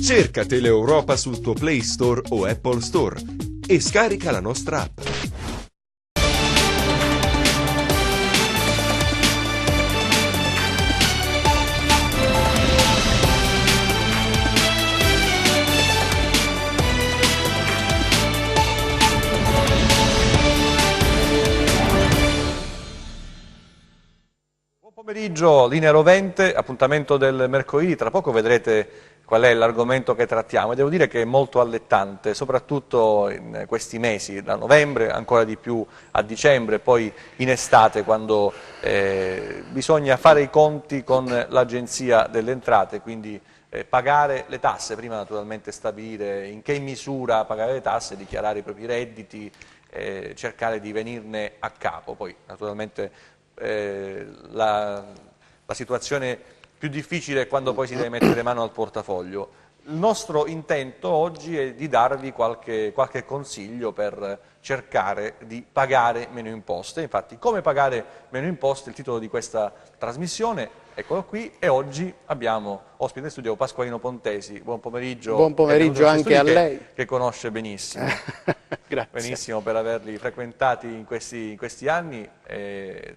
Cerca Teleeuropa sul tuo Play Store o Apple Store e scarica la nostra app. Buon pomeriggio, linea rovente, appuntamento del mercoledì, tra poco vedrete qual è l'argomento che trattiamo e devo dire che è molto allettante, soprattutto in questi mesi, da novembre, ancora di più a dicembre, poi in estate quando bisogna fare i conti con l'Agenzia delle Entrate, quindi pagare le tasse, prima naturalmente stabilire in che misura pagare le tasse, dichiarare i propri redditi, cercare di venirne a capo, poi naturalmente la situazione più difficile è quando poi si deve mettere mano al portafoglio. Il nostro intento oggi è di darvi qualche consiglio per cercare di pagare meno imposte. Infatti, come pagare meno imposte è il titolo di questa trasmissione, eccolo qui, e oggi abbiamo ospite in studio Pasqualino Pontesi. Buon pomeriggio. Buon pomeriggio anche a lei. Che conosce benissimo. Grazie. Benissimo per averli frequentati in questi anni.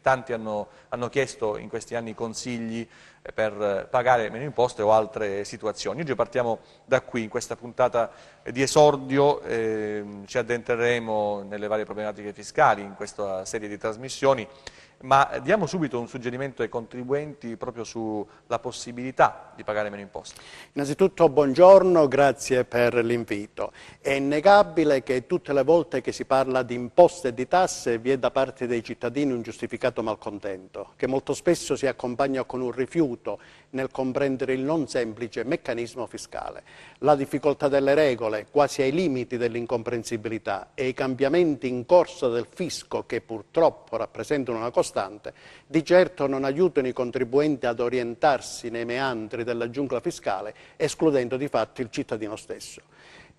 Tanti hanno chiesto in questi anni consigli per pagare meno imposte o altre situazioni. Oggi partiamo da qui, in questa puntata di esordio ci addentreremo nelle varie problematiche fiscali in questa serie di trasmissioni, ma diamo subito un suggerimento ai contribuenti proprio sulla possibilità di pagare meno imposte. Innanzitutto buongiorno, grazie per l'invito. È innegabile che tutte le volte che si parla di imposte e di tasse vi è da parte dei cittadini un giustificato malcontento, che molto spesso si accompagna con un rifiuto nel comprendere il non semplice meccanismo fiscale. La difficoltà delle regole, quasi ai limiti dell'incomprensibilità, e i cambiamenti in corso del fisco, che purtroppo rappresentano una costante, di certo non aiutano i contribuenti ad orientarsi nei meandri della giungla fiscale, escludendo di fatto il cittadino stesso.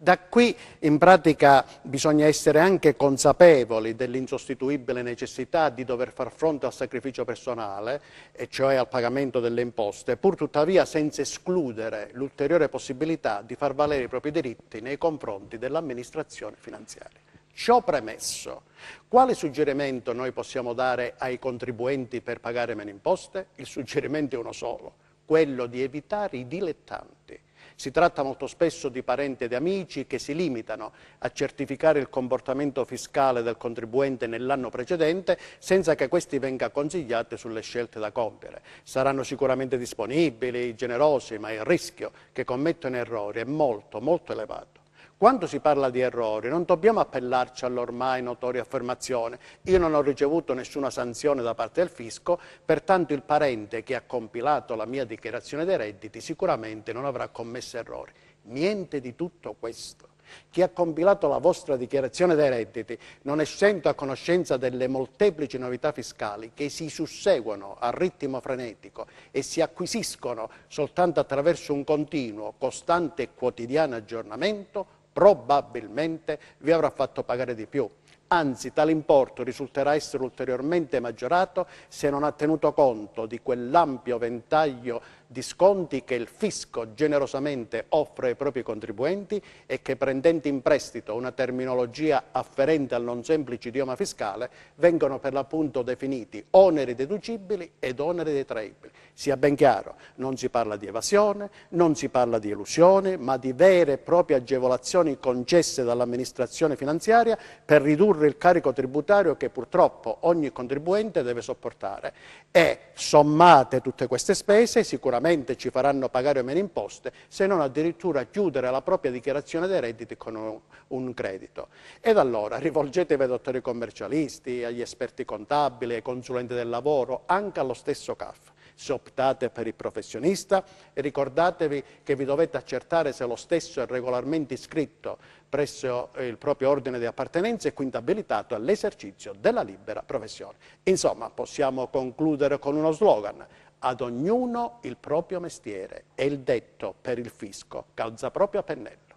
Da qui in pratica bisogna essere anche consapevoli dell'insostituibile necessità di dover far fronte al sacrificio personale, e cioè al pagamento delle imposte, pur tuttavia senza escludere l'ulteriore possibilità di far valere i propri diritti nei confronti dell'amministrazione finanziaria. Ciò premesso, quale suggerimento noi possiamo dare ai contribuenti per pagare meno imposte? Il suggerimento è uno solo, quello di evitare i dilettanti. Si tratta molto spesso di parenti ed amici che si limitano a certificare il comportamento fiscale del contribuente nell'anno precedente senza che questi venga consigliato sulle scelte da compiere. Saranno sicuramente disponibili, generosi, ma il rischio che commettono errori è molto, molto elevato. Quando si parla di errori non dobbiamo appellarci all'ormai notoria affermazione: io non ho ricevuto nessuna sanzione da parte del fisco, pertanto il parente che ha compilato la mia dichiarazione dei redditi sicuramente non avrà commesso errori. Niente di tutto questo. Chi ha compilato la vostra dichiarazione dei redditi, non essendo a conoscenza delle molteplici novità fiscali che si susseguono a ritmo frenetico e si acquisiscono soltanto attraverso un continuo, costante e quotidiano aggiornamento, probabilmente vi avrà fatto pagare di più. Anzi, tale importo risulterà essere ulteriormente maggiorato se non ha tenuto conto di quell'ampio ventaglio di sconti che il fisco generosamente offre ai propri contribuenti e che, prendendo in prestito una terminologia afferente al non semplice idioma fiscale, vengono per l'appunto definiti oneri deducibili ed oneri detraibili. Sia ben chiaro, non si parla di evasione, non si parla di elusione, ma di vere e proprie agevolazioni concesse dall'amministrazione finanziaria per ridurre il carico tributario che purtroppo ogni contribuente deve sopportare. E sommate tutte queste spese sicuramente ci faranno pagare meno imposte, se non addirittura chiudere la propria dichiarazione dei redditi con un credito. Ed allora rivolgetevi ai dottori commercialisti, agli esperti contabili, ai consulenti del lavoro, anche allo stesso CAF. Se optate per il professionista, ricordatevi che vi dovete accertare se lo stesso è regolarmente iscritto presso il proprio ordine di appartenenza e quindi abilitato all'esercizio della libera professione. Insomma, possiamo concludere con uno slogan: ad ognuno il proprio mestiere, è il detto per il fisco, calza proprio a pennello.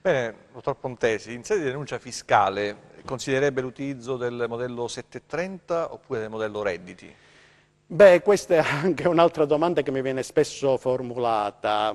Bene, dottor Pontesi, in sede di denuncia fiscale consiglierebbe l'utilizzo del modello 730 oppure del modello redditi? Beh, questa è anche un'altra domanda che mi viene spesso formulata.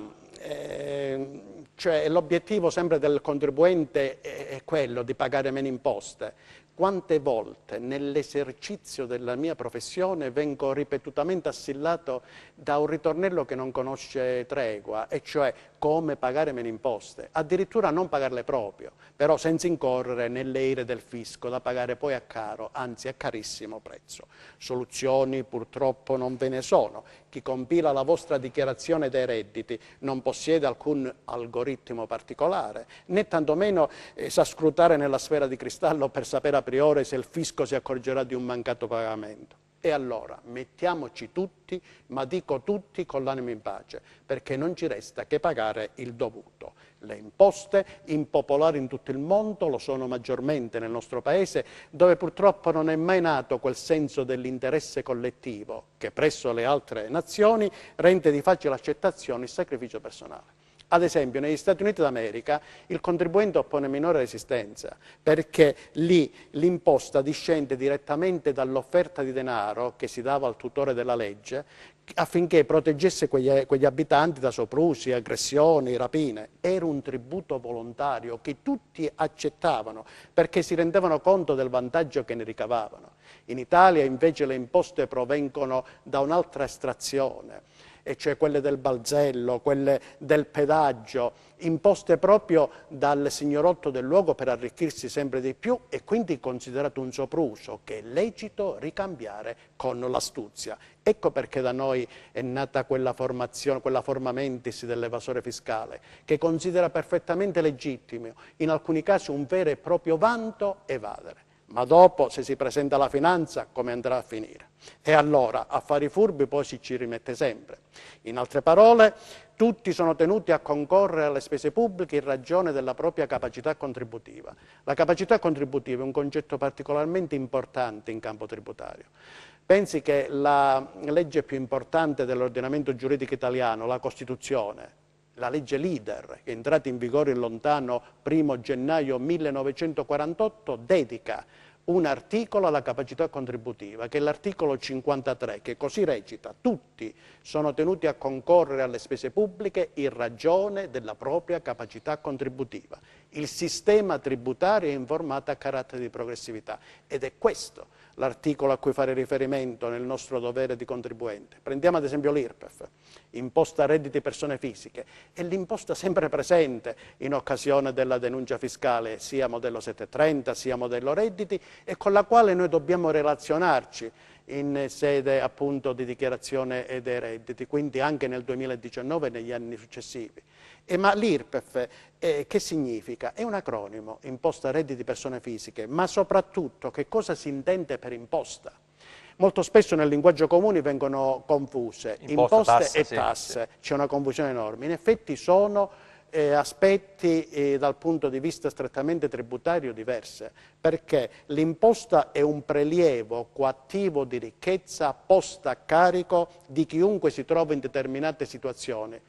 Cioè l'obiettivo sempre del contribuente è quello di pagare meno imposte. Quante volte nell'esercizio della mia professione vengo ripetutamente assillato da un ritornello che non conosce tregua, e cioè come pagare meno imposte, addirittura non pagarle proprio, però senza incorrere nelle ire del fisco da pagare poi a caro, anzi a carissimo prezzo. Soluzioni purtroppo non ve ne sono. Chi compila la vostra dichiarazione dei redditi non possiede alcun algoritmo particolare, né tantomeno sa scrutare nella sfera di cristallo per sapere a priori se il fisco si accorgerà di un mancato pagamento. E allora mettiamoci tutti, ma dico tutti, con l'animo in pace, perché non ci resta che pagare il dovuto. Le imposte, impopolari in tutto il mondo, lo sono maggiormente nel nostro Paese, dove purtroppo non è mai nato quel senso dell'interesse collettivo che presso le altre nazioni rende di facile accettazione il sacrificio personale. Ad esempio, negli Stati Uniti d'America il contribuente oppone minore resistenza, perché lì l'imposta discende direttamente dall'offerta di denaro che si dava al tutore della legge affinché proteggesse quegli abitanti da soprusi, aggressioni, rapine. Era un tributo volontario che tutti accettavano perché si rendevano conto del vantaggio che ne ricavavano. In Italia invece le imposte provengono da un'altra estrazione, e cioè quelle del balzello, quelle del pedaggio, imposte proprio dal signorotto del luogo per arricchirsi sempre di più, e quindi considerato un sopruso che è lecito ricambiare con l'astuzia. Ecco perché da noi è nata quella formazione, quella forma mentis dell'evasore fiscale, che considera perfettamente legittimo, in alcuni casi un vero e proprio vanto, evadere. Ma dopo, se si presenta la finanza, come andrà a finire? E allora, a fare i furbi poi si ci rimette sempre. In altre parole, tutti sono tenuti a concorrere alle spese pubbliche in ragione della propria capacità contributiva. La capacità contributiva è un concetto particolarmente importante in campo tributario. Pensi che la legge più importante dell'ordinamento giuridico italiano, la Costituzione, la legge leader, che è entrata in vigore il lontano 1 gennaio 1948, dedica un articolo alla capacità contributiva, che è l'articolo 53, che così recita: tutti sono tenuti a concorrere alle spese pubbliche in ragione della propria capacità contributiva. Il sistema tributario è informato a carattere di progressività, ed è questo l'articolo a cui fare riferimento nel nostro dovere di contribuente. Prendiamo ad esempio l'IRPEF, imposta a redditi persone fisiche, è l'imposta sempre presente in occasione della denuncia fiscale, sia modello 730 sia modello redditi, e con la quale noi dobbiamo relazionarci in sede appunto di dichiarazione dei redditi, quindi anche nel 2019 e negli anni successivi. Ma l'IRPEF che significa? È un acronimo, imposta a redditi persone fisiche, ma soprattutto che cosa si intende per imposta? Molto spesso nel linguaggio comune vengono confuse imposte e tasse, c'è una confusione enorme. In effetti sono aspetti dal punto di vista strettamente tributario diverse, perché l'imposta è un prelievo coattivo di ricchezza posta a carico di chiunque si trova in determinate situazioni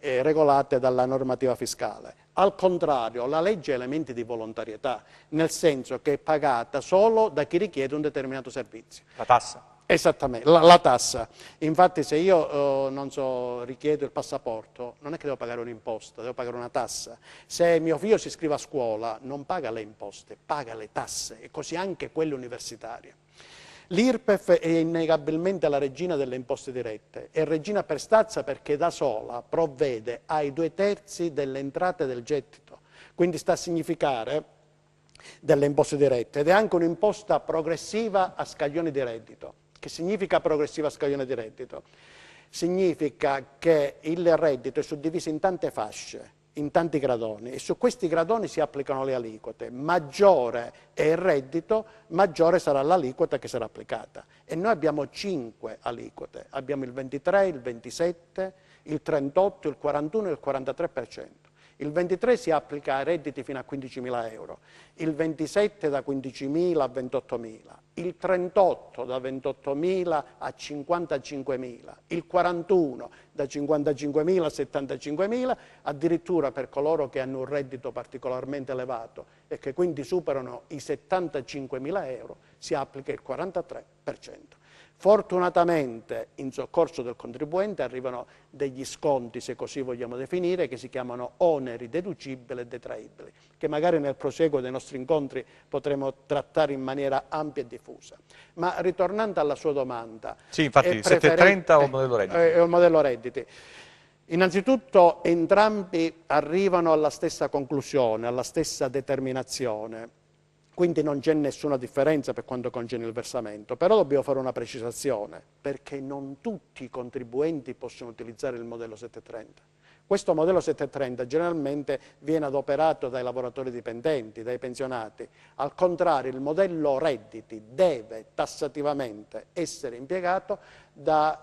regolate dalla normativa fiscale. Al contrario, la legge ha elementi di volontarietà, nel senso che è pagata solo da chi richiede un determinato servizio. La tassa. Esattamente, la tassa. Infatti se io richiedo il passaporto, non è che devo pagare un'imposta, devo pagare una tassa. Se mio figlio si iscrive a scuola, non paga le imposte, paga le tasse, e così anche quelle universitarie. L'IRPEF è innegabilmente la regina delle imposte dirette, è regina per stazza perché da sola provvede ai 2/3 delle entrate del gettito, quindi sta a significare delle imposte dirette, ed è anche un'imposta progressiva a scaglioni di reddito. Che significa progressiva a scaglione di reddito? Significa che il reddito è suddiviso in tante fasce, in tanti gradoni, e su questi gradoni si applicano le aliquote. Maggiore è il reddito, maggiore sarà l'aliquota che sarà applicata. E noi abbiamo 5 aliquote, abbiamo il 23, il 27, il 38, il 41 e il 43%. Il 23 si applica ai redditi fino a 15.000 euro, il 27 da 15.000 a 28.000, il 38 da 28.000 a 55.000, il 41 da 55.000 a 75.000, addirittura per coloro che hanno un reddito particolarmente elevato e che quindi superano i 75.000 euro si applica il 43%. Fortunatamente in soccorso del contribuente arrivano degli sconti, se così vogliamo definire, che si chiamano oneri deducibili e detraibili, che magari nel prosieguo dei nostri incontri potremo trattare in maniera ampia e diffusa. Ma ritornando alla sua domanda... Sì, infatti 730 o modello redditi? È un modello redditi. Innanzitutto entrambi arrivano alla stessa conclusione, alla stessa determinazione. Quindi non c'è nessuna differenza per quanto concerne il versamento, però dobbiamo fare una precisazione, perché non tutti i contribuenti possono utilizzare il modello 730. Questo modello 730 generalmente viene adoperato dai lavoratori dipendenti, dai pensionati. Al contrario, il modello redditi deve tassativamente essere impiegato da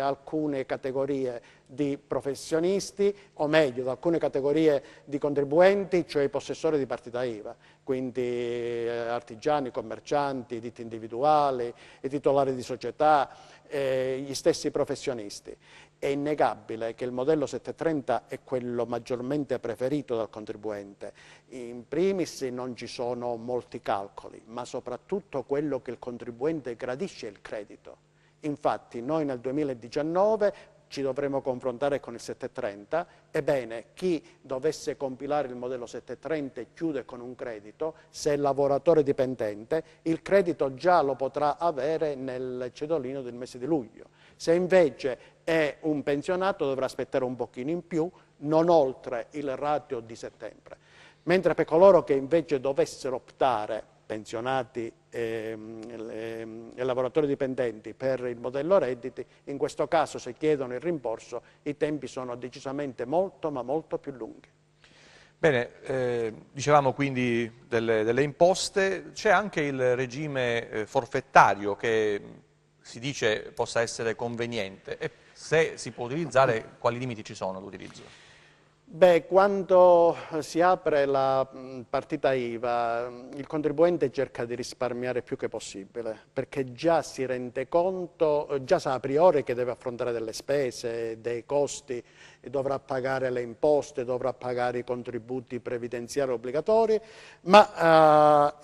alcune categorie di professionisti, o meglio, da alcune categorie di contribuenti, cioè i possessori di partita IVA, quindi artigiani, commercianti, ditte individuali, i titolari di società, gli stessi professionisti. È innegabile che il modello 730 è quello maggiormente preferito dal contribuente. In primis non ci sono molti calcoli, ma soprattutto quello che il contribuente gradisce è il credito. Infatti noi nel 2019 ci dovremo confrontare con il 730, ebbene chi dovesse compilare il modello 730 e chiude con un credito, se è lavoratore dipendente, il credito già lo potrà avere nel cedolino del mese di luglio. Se invece è un pensionato dovrà aspettare un pochino in più, non oltre il ratio di settembre. Mentre per coloro che invece dovessero optare, pensionati e lavoratori dipendenti, per il modello redditi, in questo caso se chiedono il rimborso i tempi sono decisamente molto ma molto più lunghi. Bene, dicevamo quindi delle imposte, c'è anche il regime forfettario che si dice possa essere conveniente e se si può utilizzare, quali limiti ci sono all'utilizzo? Beh, quando si apre la partita IVA, il contribuente cerca di risparmiare più che possibile, perché già si rende conto, già sa a priori che deve affrontare delle spese, dei costi, dovrà pagare le imposte, dovrà pagare i contributi previdenziali obbligatori, ma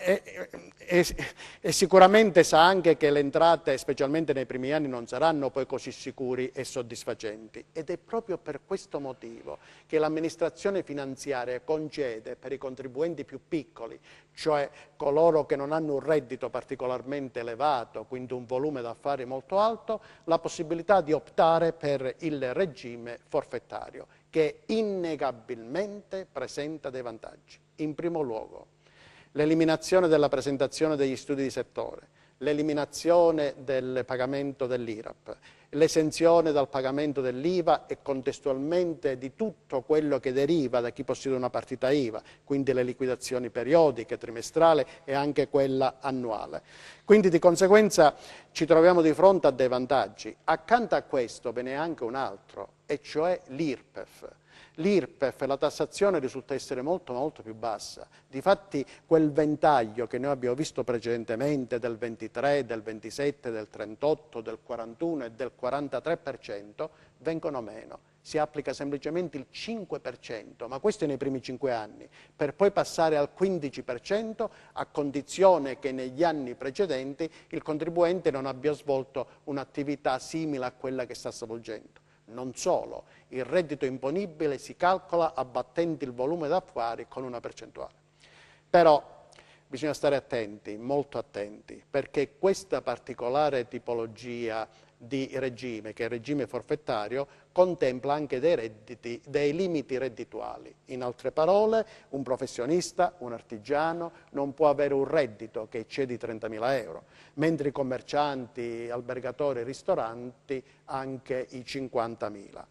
e sicuramente sa anche che le entrate, specialmente nei primi anni, non saranno poi così sicuri e soddisfacenti. Ed è proprio per questo motivo che l'amministrazione finanziaria concede per i contribuenti più piccoli, cioè coloro che non hanno un reddito particolarmente elevato, quindi un volume d'affari molto alto, la possibilità di optare per il regime forfettario, che innegabilmente presenta dei vantaggi. In primo luogo, l'eliminazione della presentazione degli studi di settore, l'eliminazione del pagamento dell'IRAP, l'esenzione dal pagamento dell'IVA e contestualmente di tutto quello che deriva da chi possiede una partita IVA, quindi le liquidazioni periodiche, trimestrali e anche quella annuale. Quindi di conseguenza ci troviamo di fronte a dei vantaggi. Accanto a questo ve n'è anche un altro, e cioè l'IRPEF. L'IRPEF, la tassazione risulta essere molto più bassa. Difatti quel ventaglio che noi abbiamo visto precedentemente del 23, del 27, del 38, del 41 e del 43% vengono meno. Si applica semplicemente il 5%, ma questo nei primi 5 anni, per poi passare al 15% a condizione che negli anni precedenti il contribuente non abbia svolto un'attività simile a quella che sta svolgendo. Non solo, il reddito imponibile si calcola abbattendo il volume d'affari con una percentuale. Però bisogna stare attenti, molto attenti, perché questa particolare tipologia di regime, che è il regime forfettario, contempla anche dei limiti reddituali. In altre parole, un professionista, un artigiano, non può avere un reddito che eccedi i 30.000 euro, mentre i commercianti, albergatori e ristoranti anche i 50.000.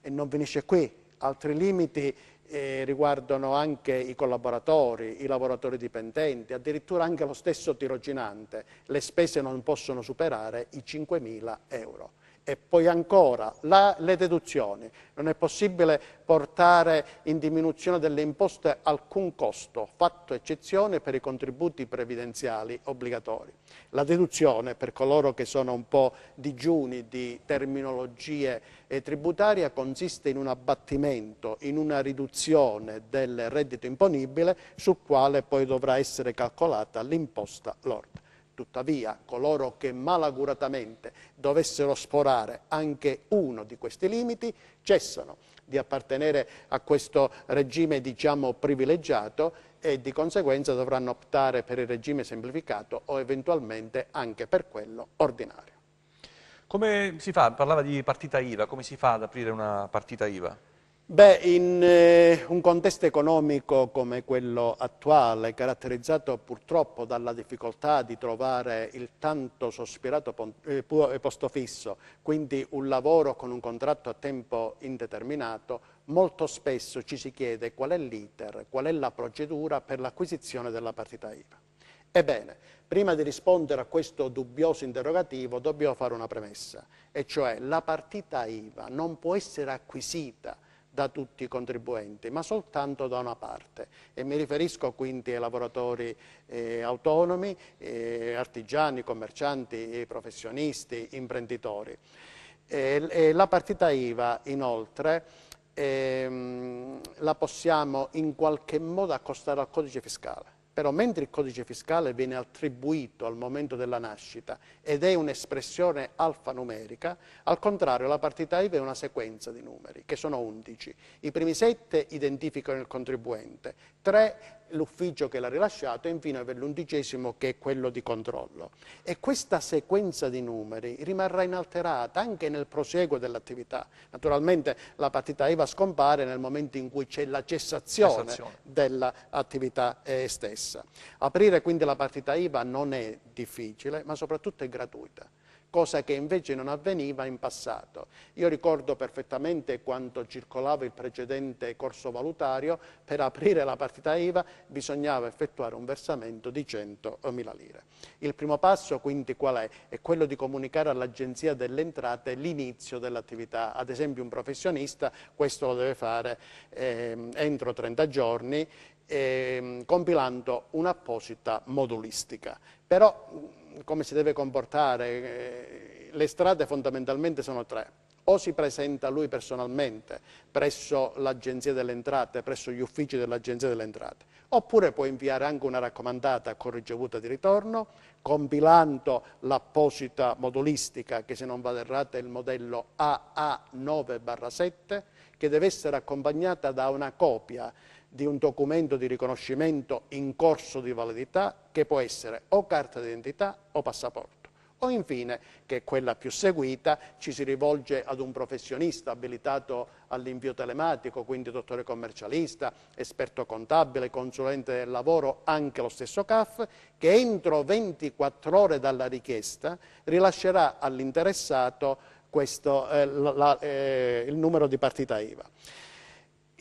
E non finisce qui, altri limiti riguardano anche i collaboratori, i lavoratori dipendenti, addirittura anche lo stesso tirocinante. Le spese non possono superare i 5.000 euro. E poi ancora le deduzioni. Non è possibile portare in diminuzione delle imposte alcun costo, fatto eccezione per i contributi previdenziali obbligatori. La deduzione, per coloro che sono un po' digiuni di terminologie tributarie, consiste in un abbattimento, in una riduzione del reddito imponibile sul quale poi dovrà essere calcolata l'imposta lorda. Tuttavia, coloro che malauguratamente dovessero sforare anche uno di questi limiti cessano di appartenere a questo regime, diciamo, privilegiato e di conseguenza dovranno optare per il regime semplificato o eventualmente anche per quello ordinario. Come si fa? Parlava di partita IVA, come si fa ad aprire una partita IVA? Beh, in un contesto economico come quello attuale, caratterizzato purtroppo dalla difficoltà di trovare il tanto sospirato posto fisso, quindi un lavoro con un contratto a tempo indeterminato, molto spesso ci si chiede qual è l'iter, qual è la procedura per l'acquisizione della partita IVA. Ebbene, prima di rispondere a questo dubbioso interrogativo dobbiamo fare una premessa, e cioè la partita IVA non può essere acquisita da tutti i contribuenti, ma soltanto da una parte, e mi riferisco quindi ai lavoratori autonomi, artigiani, commercianti, professionisti, imprenditori. La partita IVA, inoltre, la possiamo in qualche modo accostare al codice fiscale. Però mentre il codice fiscale viene attribuito al momento della nascita ed è un'espressione alfanumerica, al contrario la partita IVA è una sequenza di numeri, che sono 11. I primi 7 identificano il contribuente, 3 l'ufficio che l'ha rilasciato e infine l'11° che è quello di controllo. E questa sequenza di numeri rimarrà inalterata anche nel prosieguo dell'attività. Naturalmente la partita IVA scompare nel momento in cui c'è la cessazione dell'attività stessa. Aprire quindi la partita IVA non è difficile, ma soprattutto è gratuita, cosa che invece non avveniva in passato. Io ricordo perfettamente quando circolava il precedente corso valutario, per aprire la partita IVA bisognava effettuare un versamento di 100.000 lire. Il primo passo quindi qual è? È quello di comunicare all'Agenzia delle Entrate l'inizio dell'attività. Ad esempio un professionista questo lo deve fare entro 30 giorni, compilando un'apposita modulistica. Però come si deve comportare? Le strade fondamentalmente sono 3. O si presenta lui personalmente presso l'Agenzia delle Entrate, presso gli uffici dell'Agenzia delle Entrate, oppure può inviare anche una raccomandata con ricevuta di ritorno, compilando l'apposita modulistica, che se non vado errato è il modello AA9/7, che deve essere accompagnata da una copia di un documento di riconoscimento in corso di validità, che può essere o carta d'identità o passaporto. O infine, che è quella più seguita, ci si rivolge ad un professionista abilitato all'invio telematico, quindi dottore commercialista, esperto contabile, consulente del lavoro, anche lo stesso CAF, che entro 24 ore dalla richiesta rilascerà all'interessato il numero di partita IVA.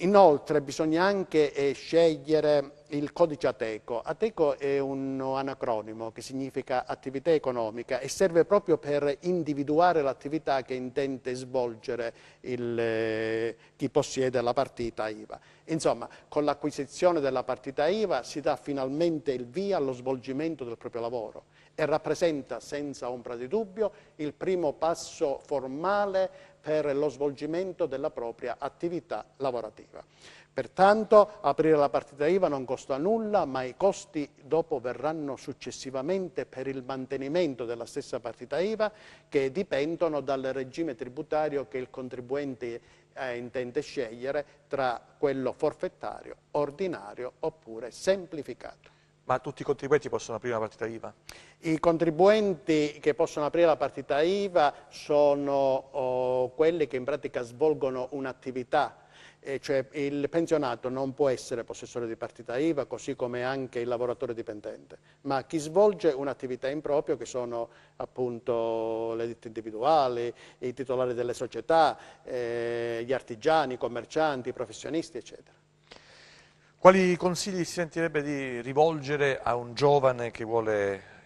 Inoltre bisogna anche scegliere il codice ATECO. ATECO è un anacronimo che significa attività economica e serve proprio per individuare l'attività che intende svolgere chi possiede la partita IVA. Insomma, con l'acquisizione della partita IVA si dà finalmente il via allo svolgimento del proprio lavoro e rappresenta senza ombra di dubbio il primo passo formale per lo svolgimento della propria attività lavorativa. Pertanto aprire la partita IVA non costa nulla, ma i costi dopo verranno successivamente per il mantenimento della stessa partita IVA, che dipendono dal regime tributario che il contribuente intende scegliere tra quello forfettario, ordinario oppure semplificato. Ma tutti i contribuenti possono aprire una partita IVA? I contribuenti che possono aprire la partita IVA sono quelli che in pratica svolgono un'attività, cioè il pensionato non può essere possessore di partita IVA, così come anche il lavoratore dipendente, ma chi svolge un'attività in proprio, che sono appunto le ditte individuali, i titolari delle società, gli artigiani, i commercianti, i professionisti, eccetera. Quali consigli si sentirebbe di rivolgere a un giovane che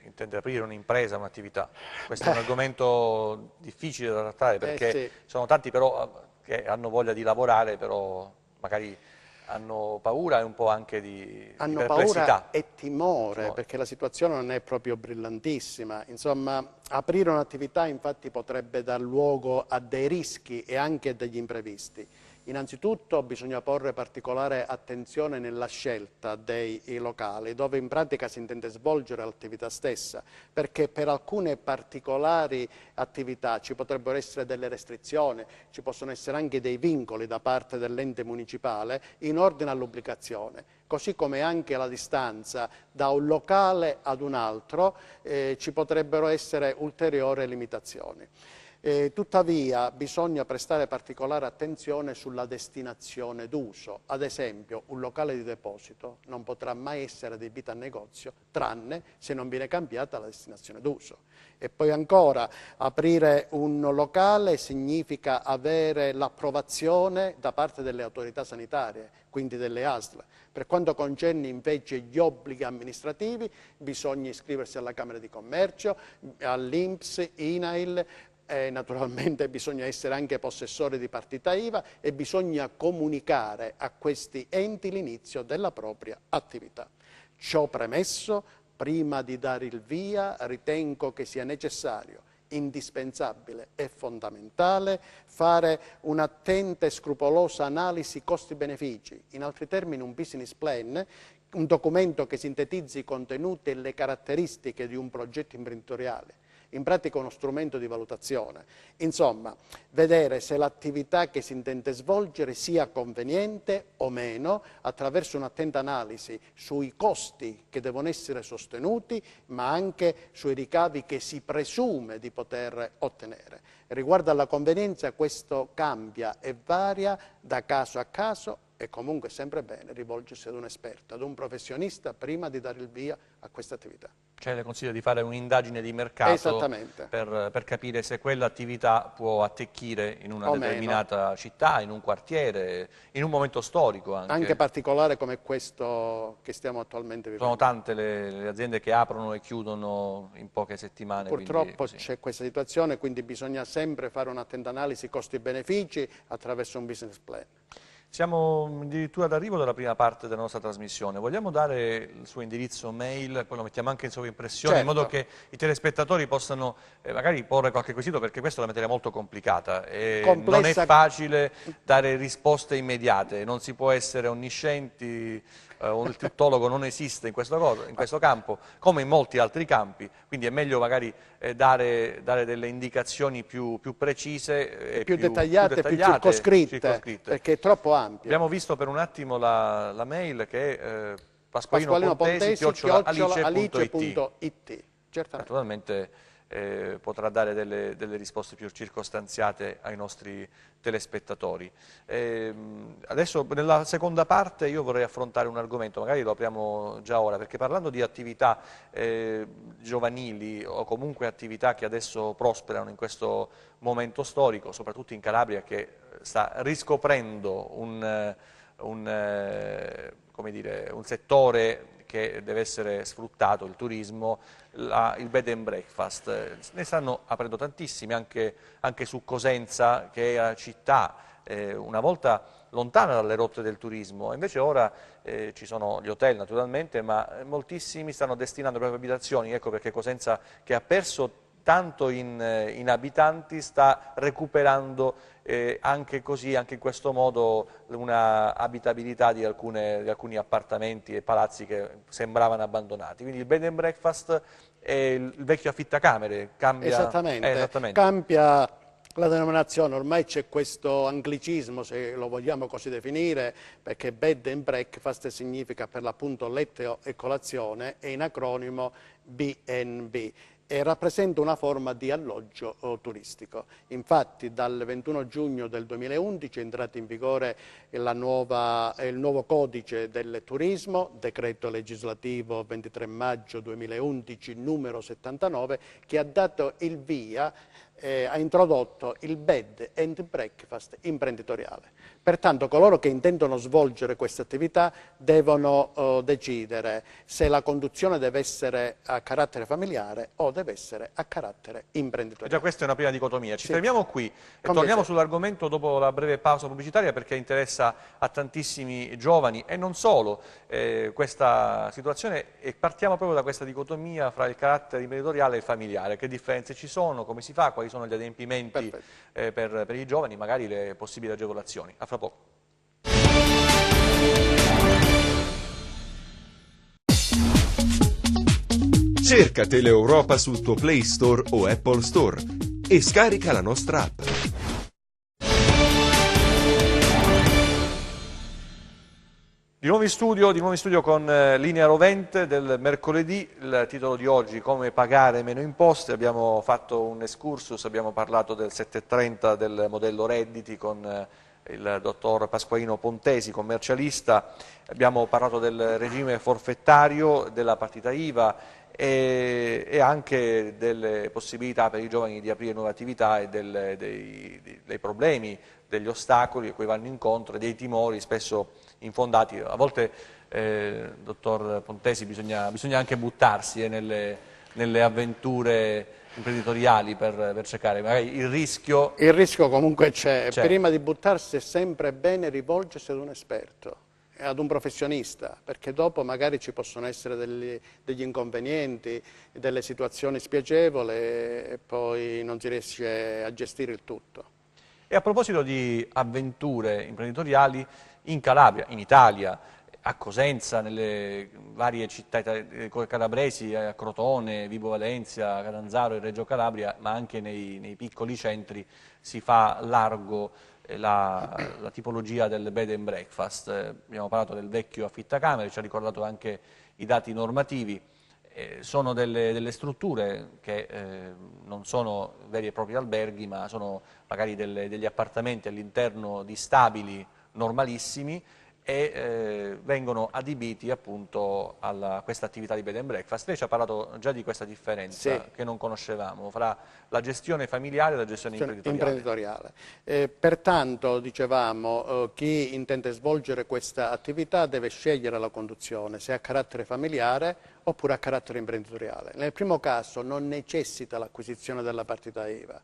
intende aprire un'impresa, un'attività? Questo è un argomento difficile da trattare perché sì. sono tanti però che hanno voglia di lavorare, però magari hanno paura e un po' anche di perplessità. Paura e timore, perché la situazione non è proprio brillantissima. Insomma, aprire un'attività infatti potrebbe dar luogo a dei rischi e anche a degli imprevisti Innanzitutto bisogna porre particolare attenzione nella scelta dei locali, dove in pratica si intende svolgere l'attività stessa, perché per alcune particolari attività ci potrebbero essere delle restrizioni, ci possono essere anche dei vincoli da parte dell'ente municipale in ordine all'ubblicazione, così come anche la distanza da un locale ad un altro ci potrebbero essere ulteriori limitazioni. Tuttavia bisogna prestare particolare attenzione sulla destinazione d'uso. Ad esempio, un locale di deposito non potrà mai essere adibito a negozio tranne se non viene cambiata la destinazione d'uso. E poi ancora, aprire un locale significa avere l'approvazione da parte delle autorità sanitarie, quindi delle ASL. Per quanto concerne invece gli obblighi amministrativi, bisogna iscriversi alla Camera di Commercio, all'INPS, INAIL, naturalmente bisogna essere anche possessori di partita IVA e bisogna comunicare a questi enti l'inizio della propria attività. Ciò premesso, prima di dare il via, ritengo che sia necessario, indispensabile e fondamentale fare un'attenta e scrupolosa analisi costi-benefici, in altri termini un business plan, un documento che sintetizzi i contenuti e le caratteristiche di un progetto imprenditoriale, in pratica uno strumento di valutazione. Insomma, vedere se l'attività che si intende svolgere sia conveniente o meno attraverso un'attenta analisi sui costi che devono essere sostenuti, ma anche sui ricavi che si presume di poter ottenere. Riguardo alla convenienza, questo cambia e varia da caso a caso e comunque è sempre bene rivolgersi ad un esperto, ad un professionista prima di dare il via a questa attività. Cioè le consiglia di fare un'indagine di mercato per capire se quell'attività può attecchire in una determinata città, in un quartiere, in un momento storico anche particolare come questo che stiamo attualmente vivendo. Sono tante le aziende che aprono e chiudono in poche settimane. Purtroppo c'è questa situazione, quindi bisogna sempre fare un'attenta analisi costi-benefici attraverso un business plan. Siamo addirittura d'arrivo della prima parte della nostra trasmissione. Vogliamo dare il suo indirizzo mail, poi lo mettiamo anche in sovraimpressione, in modo che i telespettatori possano magari porre qualche quesito, perché questa è una materia molto complicata e non è facile dare risposte immediate, non si può essere onniscienti, il tuttologo non esiste in questo campo, come in molti altri campi, quindi è meglio magari dare delle indicazioni più precise, più dettagliate, più circoscritte, perché è troppo ampio. Abbiamo visto per un attimo la mail che è pasqualino.pontesi@alice.it. Naturalmente potrà dare delle risposte più circostanziate ai nostri telespettatori. Adesso nella seconda parte io vorrei affrontare un argomento, magari lo apriamo già ora, perché parlando di attività giovanili o comunque attività che adesso prosperano in questo momento storico, soprattutto in Calabria che sta riscoprendo un settore che deve essere sfruttato, il turismo, il bed and breakfast. Ne stanno aprendo tantissimi, anche su Cosenza, che è una città una volta lontana dalle rotte del turismo, invece ora ci sono gli hotel naturalmente, ma moltissimi stanno destinando le proprie abitazioni, ecco perché Cosenza, che ha perso tanto in abitanti, sta recuperando anche in questo modo una abitabilità di alcuni appartamenti e palazzi che sembravano abbandonati. Quindi il bed and breakfast e il vecchio affittacamere cambia. Esattamente. Cambia la denominazione, ormai c'è questo anglicismo, se lo vogliamo così definire, perché bed and breakfast significa per l'appunto letto e colazione, e in acronimo B&B. E rappresenta una forma di alloggio turistico. Infatti dal 21 giugno del 2011 è entrato in vigore il nuovo codice del turismo, decreto legislativo 23 maggio 2011 numero 79, che ha dato il via, ha introdotto il bed and breakfast imprenditoriale. Pertanto coloro che intendono svolgere questa attività devono decidere se la conduzione deve essere a carattere familiare o deve essere a carattere imprenditoriale. Già questa è una prima dicotomia. Ci fermiamo qui e torniamo sull'argomento dopo la breve pausa pubblicitaria, perché interessa a tantissimi giovani e non solo questa situazione, e partiamo proprio da questa dicotomia fra il carattere imprenditoriale e il familiare. Che differenze ci sono, come si fa, quali quali sono gli adempimenti per i giovani, magari le possibili agevolazioni. A fra poco. Cerca Teleeuropa sul tuo Play Store o Apple Store e scarica la nostra app. Di nuovo in studio con Linea Rovente del mercoledì, il titolo di oggi: come pagare meno imposte. Abbiamo fatto un excursus, abbiamo parlato del 730 del modello redditi con il dottor Pasqualino Pontesi, commercialista, abbiamo parlato del regime forfettario, della partita IVA e anche delle possibilità per i giovani di aprire nuove attività e dei problemi, degli ostacoli a cui vanno incontro e dei timori spesso infondati. A volte, dottor Pontesi, bisogna anche buttarsi nelle avventure imprenditoriali per cercare magari il rischio. Il rischio comunque c'è. Prima di buttarsi è sempre bene rivolgersi ad un esperto, ad un professionista, perché dopo magari ci possono essere degli inconvenienti, delle situazioni spiacevoli e poi non si riesce a gestire il tutto. E a proposito di avventure imprenditoriali, in Calabria, in Italia, a Cosenza, nelle varie città calabresi, a Crotone, Vibo Valentia, Catanzaro e Reggio Calabria, ma anche nei piccoli centri, si fa largo la tipologia del bed and breakfast. Abbiamo parlato del vecchio affittacamere, ci ha ricordato anche i dati normativi. Sono delle strutture che non sono veri e propri alberghi, ma sono magari degli appartamenti all'interno di stabili normalissimi e vengono adibiti appunto a questa attività di bed and breakfast. Lei ci ha parlato già di questa differenza che non conoscevamo fra la gestione familiare e la gestione imprenditoriale. Pertanto, dicevamo, chi intende svolgere questa attività deve scegliere la conduzione, se a carattere familiare oppure a carattere imprenditoriale. Nel primo caso non necessita l'acquisizione della partita IVA,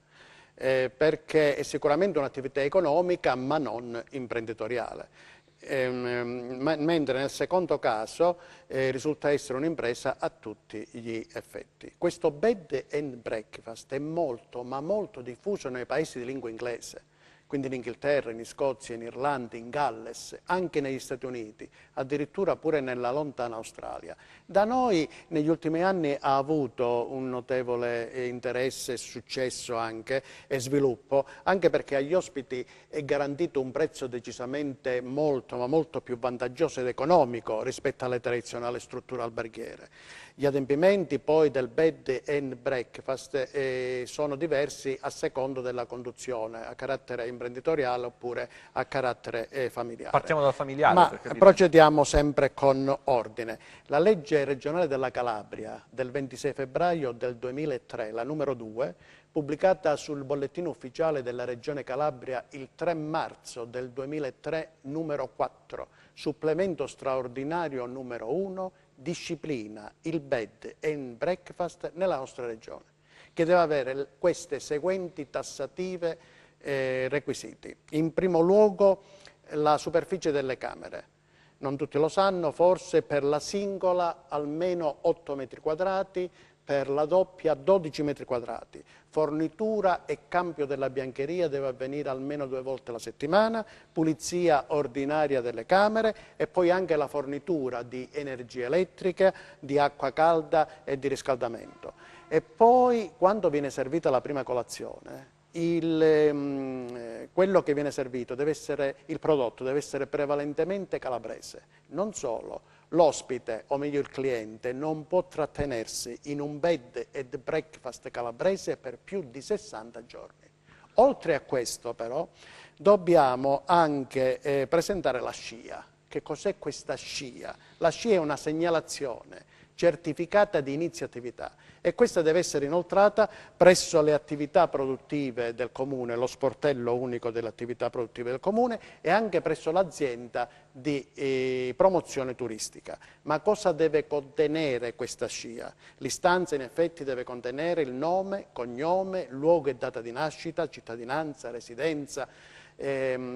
perché è sicuramente un'attività economica ma non imprenditoriale. Mentre nel secondo caso risulta essere un'impresa a tutti gli effetti. Questo bed and breakfast è molto, ma molto diffuso nei paesi di lingua inglese, quindi in Inghilterra, in Scozia, in Irlanda, in Galles, anche negli Stati Uniti, addirittura pure nella lontana Australia. Da noi negli ultimi anni ha avuto un notevole interesse, successo anche e sviluppo, anche perché agli ospiti è garantito un prezzo decisamente molto, ma molto più vantaggioso ed economico rispetto alle tradizionali strutture alberghiere. Gli adempimenti poi del bed and breakfast sono diversi a secondo della conduzione, a carattere imprenditoriale oppure a carattere familiare. Partiamo dal familiare. Ma procediamo sempre con ordine. La legge regionale della Calabria del 26 febbraio del 2003, la numero 2, pubblicata sul bollettino ufficiale della Regione Calabria il 3 marzo del 2003, numero 4, supplemento straordinario numero 1, disciplina il bed and breakfast nella nostra regione, che deve avere queste seguenti tassative requisiti. In primo luogo la superficie delle camere. Non tutti lo sanno, forse per la singola almeno 8 metri quadrati, per la doppia 12 metri quadrati. Fornitura e cambio della biancheria deve avvenire almeno 2 volte alla settimana, pulizia ordinaria delle camere e poi anche la fornitura di energia elettrica, di acqua calda e di riscaldamento. E poi quando viene servita la prima colazione, quello che viene servito deve essere, il prodotto deve essere prevalentemente calabrese. Non solo, l'ospite, o meglio il cliente, non può trattenersi in un bed and breakfast calabrese per più di 60 giorni. Oltre a questo però dobbiamo anche presentare la SCIA. Che cos'è questa SCIA? La SCIA è una segnalazione certificata di inizio attività e questa deve essere inoltrata presso le attività produttive del Comune, lo sportello unico delle attività produttive del Comune e anche presso l'azienda di promozione turistica. Ma cosa deve contenere questa SCIA? L'istanza in effetti deve contenere il nome, cognome, luogo e data di nascita, cittadinanza, residenza,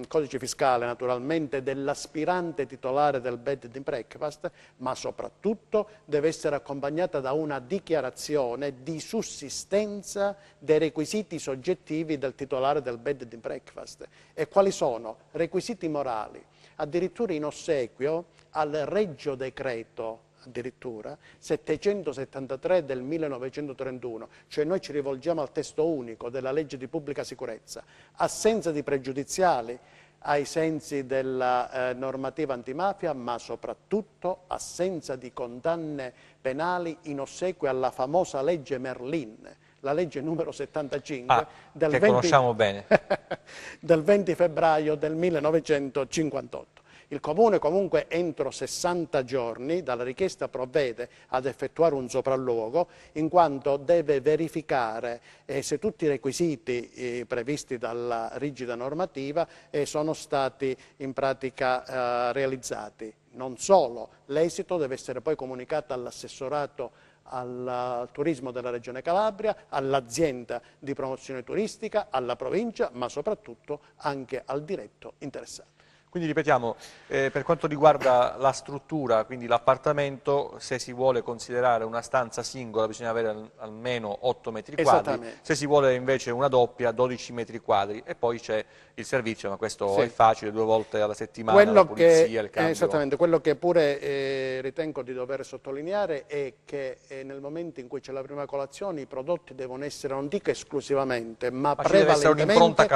codice fiscale naturalmente dell'aspirante titolare del bed and breakfast, ma soprattutto deve essere accompagnata da una dichiarazione di sussistenza dei requisiti soggettivi del titolare del bed and breakfast. E quali sono? Requisiti morali. Addirittura in ossequio al Regio Decreto addirittura 773 del 1931, cioè noi ci rivolgiamo al testo unico della legge di pubblica sicurezza, assenza di pregiudiziali ai sensi della normativa antimafia, ma soprattutto assenza di condanne penali in ossequio alla famosa legge Merlin, la legge numero 75 che conosciamo bene. del 20 febbraio del 1958. Il Comune comunque entro 60 giorni dalla richiesta provvede ad effettuare un sopralluogo, in quanto deve verificare se tutti i requisiti previsti dalla rigida normativa sono stati in pratica realizzati. Non solo, l'esito deve essere poi comunicato all'assessorato al turismo della Regione Calabria, all'azienda di promozione turistica, alla provincia, ma soprattutto anche al diretto interessato. Quindi ripetiamo, per quanto riguarda la struttura, quindi l'appartamento, se si vuole considerare una stanza singola bisogna avere almeno 8 metri quadri, se si vuole invece una doppia 12 metri quadri e poi c'è il servizio, ma questo è facile, 2 volte alla settimana, la pulizia, il cambio. Esattamente, quello che pure ritengo di dover sottolineare è che nel momento in cui c'è la prima colazione i prodotti devono essere, non dico esclusivamente, ma prevalentemente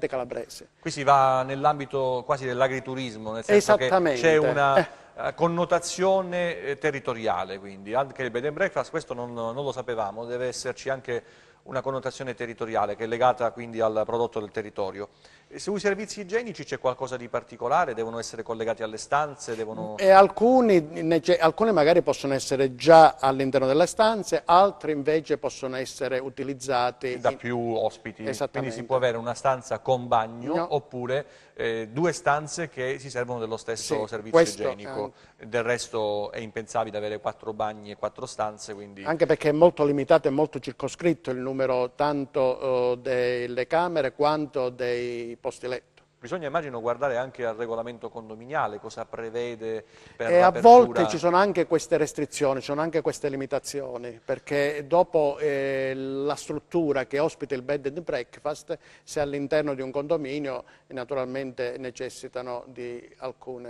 calabrese. Qui si va nell'ambito quasi dell'agriturismo, nel senso che c'è una connotazione territoriale, quindi anche il bed and breakfast, questo non lo sapevamo, deve esserci anche una connotazione territoriale che è legata quindi al prodotto del territorio. E sui servizi igienici c'è qualcosa di particolare? Devono essere collegati alle stanze? Alcuni magari possono essere già all'interno delle stanze, altri invece possono essere utilizzati da più ospiti, quindi si può avere una stanza con bagno oppure 2 stanze che si servono dello stesso servizio igienico. Del resto è impensabile avere 4 bagni e 4 stanze. Quindi... Anche perché è molto limitato e molto circoscritto il numero tanto delle camere quanto dei posti letto. Bisogna, immagino, guardare anche al regolamento condominiale, cosa prevede per l'apertura. A volte ci sono anche queste restrizioni, ci sono anche queste limitazioni, perché dopo la struttura che ospita il bed and breakfast, se all'interno di un condominio, naturalmente necessitano di alcuni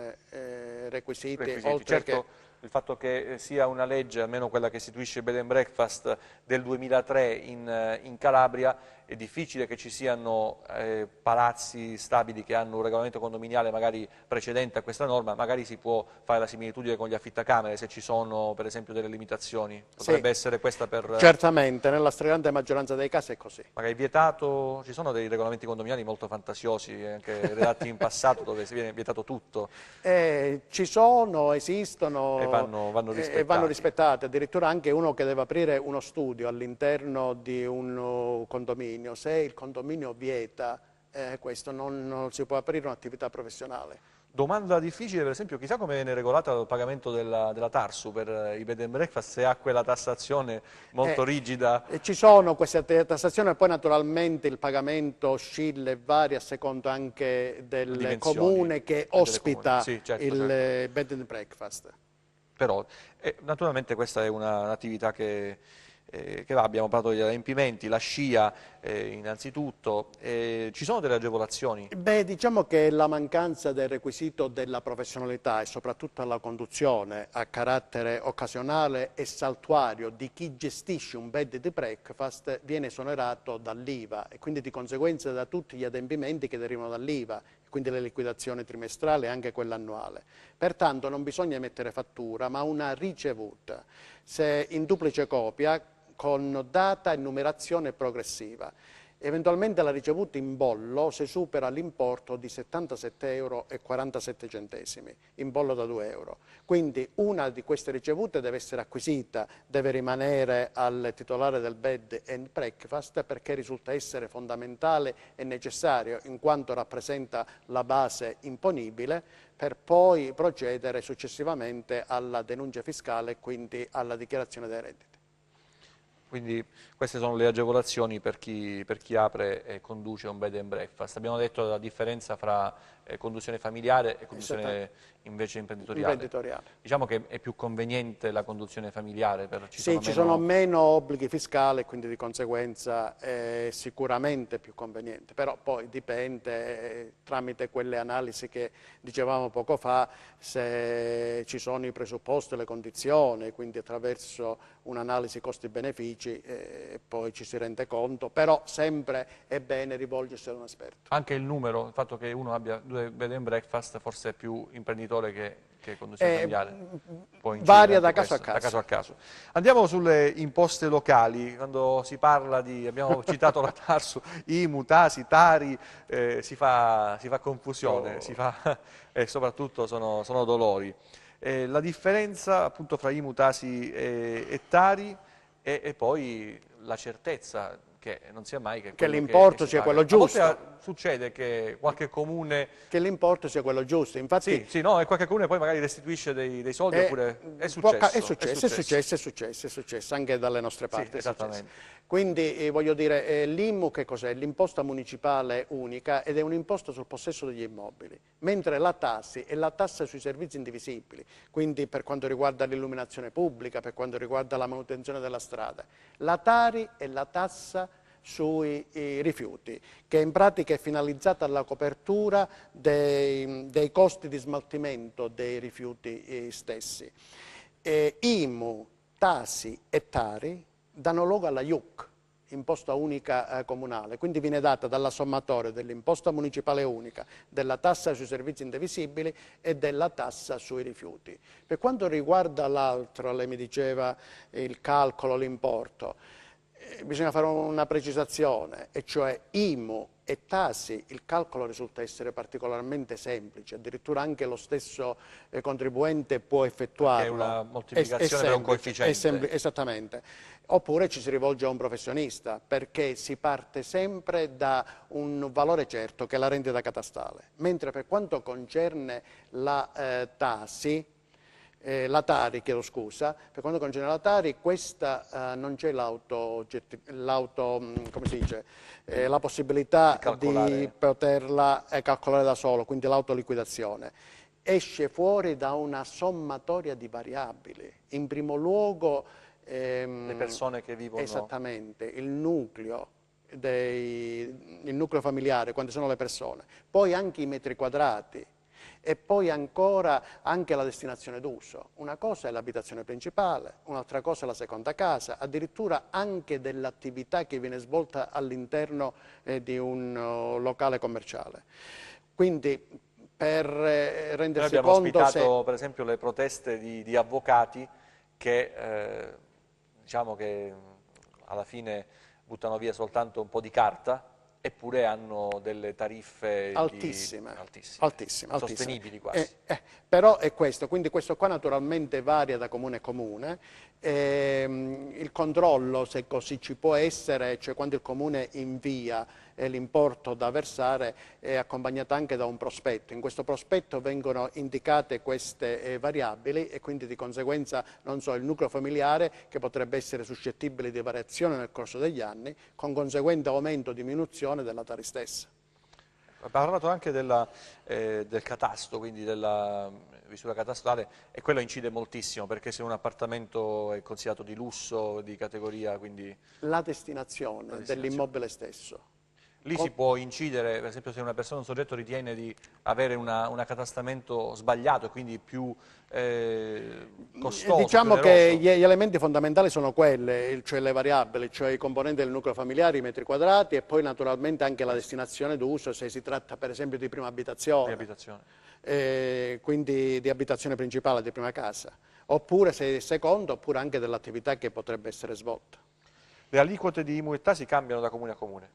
requisiti. Oltre certo, il fatto che sia una legge, almeno quella che istituisce il bed and breakfast del 2003 in Calabria, è difficile che ci siano palazzi stabili che hanno un regolamento condominiale magari precedente a questa norma, magari si può fare la similitudine con gli affittacamere se ci sono per esempio delle limitazioni, potrebbe essere questa per... Certamente, nella stragrande maggioranza dei casi è così. Magari vietato, ci sono dei regolamenti condominiali molto fantasiosi, anche redatti in passato dove si viene vietato tutto. Ci sono, esistono e vanno rispettati, addirittura anche uno che deve aprire uno studio all'interno di un condominio, se il condominio vieta questo non si può aprire un'attività professionale. Domanda difficile, per esempio, chissà come viene regolata il pagamento della Tarsu per i bed and breakfast, se ha quella tassazione molto rigida. Ci sono queste tassazioni e poi naturalmente il pagamento oscilla e varia a secondo anche del comune che ospita il bed and breakfast. Però naturalmente questa è un'attività che va, abbiamo parlato degli adempimenti, la SCIA innanzitutto, ci sono delle agevolazioni? Diciamo che la mancanza del requisito della professionalità e soprattutto alla conduzione a carattere occasionale e saltuario di chi gestisce un bed and breakfast viene esonerato dall'IVA e quindi di conseguenza da tutti gli adempimenti che derivano dall'IVA, quindi le liquidazioni trimestrali e anche quella annuale. Pertanto non bisogna emettere fattura, ma una ricevuta, se in duplice copia, con data e numerazione progressiva. Eventualmente la ricevuta in bollo se supera l'importo di 77,47 €, in bollo da 2 euro. Quindi una di queste ricevute deve essere acquisita, deve rimanere al titolare del bed and breakfast perché risulta essere fondamentale e necessario in quanto rappresenta la base imponibile per poi procedere successivamente alla denuncia fiscale e quindi alla dichiarazione dei redditi. Quindi queste sono le agevolazioni per chi apre e conduce un bed and breakfast. Abbiamo detto la differenza fra conduzione familiare e conduzione invece imprenditoriale. Diciamo che è più conveniente la conduzione familiare ci sono meno obblighi fiscali, quindi di conseguenza è sicuramente più conveniente, però poi dipende tramite quelle analisi che dicevamo poco fa se ci sono i presupposti e le condizioni, quindi attraverso un'analisi costi-benefici poi ci si rende conto, però sempre è bene rivolgersi ad un esperto. Anche il numero, il fatto che uno abbia 2 bed and breakfast forse è più imprenditore che conduzione familiare. Varia da caso a caso. Andiamo sulle imposte locali, quando si parla di, abbiamo citato la Tarsu, IMU, Tasi, Tari, si fa confusione e soprattutto sono dolori. La differenza appunto fra IMU, Tasi e Tari e poi la certezza che non sia mai che l'importo sia quello giusto. A volte succede che qualche comune... Che l'importo sia quello giusto, infatti... Sì, no, e qualche comune poi magari restituisce dei soldi oppure... È successo anche dalle nostre parti. Sì, esattamente. Quindi voglio dire, l'IMU che cos'è? L'imposta municipale unica ed è un'imposta sul possesso degli immobili, mentre la TASI è la tassa sui servizi indivisibili, quindi per quanto riguarda l'illuminazione pubblica, per quanto riguarda la manutenzione della strada. La Tari è la tassa sui rifiuti, che in pratica è finalizzata alla copertura dei costi di smaltimento dei rifiuti stessi. IMU, TASI e Tari danno luogo alla IUC, imposta unica comunale, quindi viene data dalla sommatoria dell'imposta municipale unica, della tassa sui servizi indivisibili e della tassa sui rifiuti. Per quanto riguarda l'altro, lei mi diceva il calcolo, l'importo, bisogna fare una precisazione, e cioè IMU e Tasi, il calcolo risulta essere particolarmente semplice, addirittura anche lo stesso contribuente può effettuarlo. È una moltiplicazione per un coefficiente. Esattamente. Oppure ci si rivolge a un professionista, perché si parte sempre da un valore certo, che è la rendita catastale. Mentre per quanto concerne la Tasi, la Tari, chiedo scusa, per quanto concerne la Tari, questa non c'è la possibilità di poterla calcolare da solo, quindi l'autoliquidazione. Esce fuori da una sommatoria di variabili. In primo luogo le persone che vivono... Esattamente, il nucleo familiare, quante sono le persone, poi anche i metri quadrati, e poi ancora anche la destinazione d'uso. Una cosa è l'abitazione principale, un'altra cosa è la seconda casa, addirittura anche dell'attività che viene svolta all'interno di un locale commerciale. Quindi per rendersi conto... Noi abbiamo ospitato per esempio le proteste di avvocati che diciamo che alla fine buttano via soltanto un po' di carta, eppure hanno delle tariffe altissime, sostenibili quasi. Però è questo, quindi questo qua naturalmente varia da comune a comune. Il controllo, se così ci può essere, cioè quando il comune invia l'importo da versare, è accompagnato anche da un prospetto. In questo prospetto vengono indicate queste variabili e quindi di conseguenza, non so, il nucleo familiare che potrebbe essere suscettibile di variazione nel corso degli anni, con conseguente aumento o diminuzione della Tari stessa. Ha parlato anche del catasto, quindi della misura catastale, e quello incide moltissimo, perché se un appartamento è considerato di lusso, di categoria, quindi... La destinazione dell'immobile stesso. Lì si può incidere, per esempio se una persona, un soggetto ritiene di avere un accatastamento sbagliato e quindi più costoso. Diciamo che gli elementi fondamentali sono quelle, cioè le variabili, cioè i componenti del nucleo familiare, i metri quadrati, e poi naturalmente anche la destinazione d'uso, se si tratta per esempio di prima abitazione. Quindi di abitazione principale, di prima casa, oppure se è seconda, oppure anche dell'attività che potrebbe essere svolta. Le aliquote di IMU e TASI cambiano da comune a comune?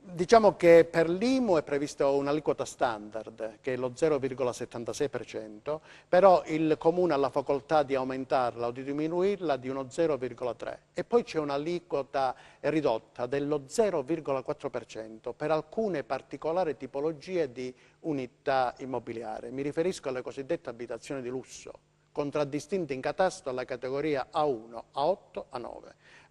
Diciamo che per l'IMU è prevista un'aliquota standard, che è lo 0,76%, però il Comune ha la facoltà di aumentarla o di diminuirla di uno 0,3%. E poi c'è un'aliquota ridotta dello 0,4% per alcune particolari tipologie di unità immobiliari. Mi riferisco alle cosiddette abitazioni di lusso, contraddistinte in catasto alla categoria A1, A8, A9.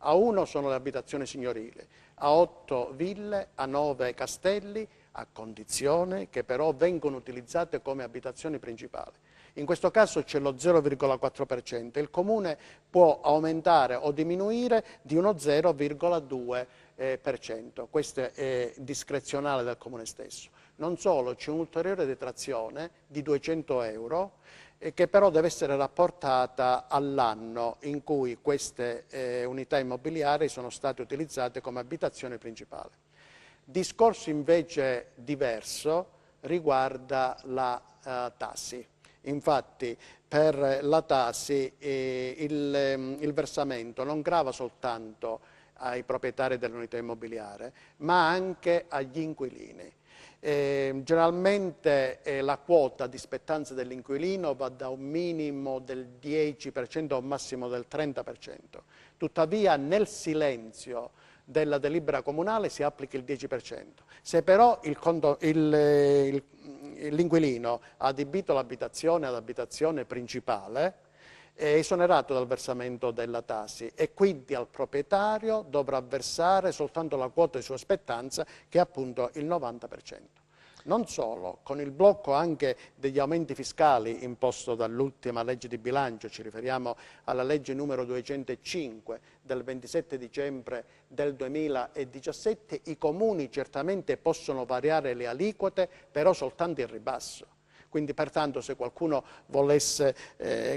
A1 sono le abitazioni signorili, A8 ville, A9 castelli, a condizione che però vengono utilizzate come abitazioni principali. In questo caso c'è lo 0,4%, il Comune può aumentare o diminuire di uno 0,2%, questo è discrezionale del Comune stesso. Non solo, c'è un'ulteriore detrazione di 200 euro che però deve essere rapportata all'anno in cui queste unità immobiliari sono state utilizzate come abitazione principale. Discorso invece diverso riguarda la TASI. Infatti per la TASI il versamento non grava soltanto ai proprietari dell'unità immobiliare, ma anche agli inquilini. Generalmente la quota di spettanza dell'inquilino va da un minimo del 10% a un massimo del 30%. Tuttavia nel silenzio della delibera comunale si applica il 10%. Se però l'inquilino ha adibito l'abitazione ad abitazione principale, è esonerato dal versamento della TASI e quindi al proprietario dovrà versare soltanto la quota di sua spettanza, che è appunto il 90%. Non solo, con il blocco anche degli aumenti fiscali imposto dall'ultima legge di bilancio, ci riferiamo alla legge numero 205 del 27 dicembre del 2017, i comuni certamente possono variare le aliquote, però soltanto in ribasso. Quindi pertanto se qualcuno volesse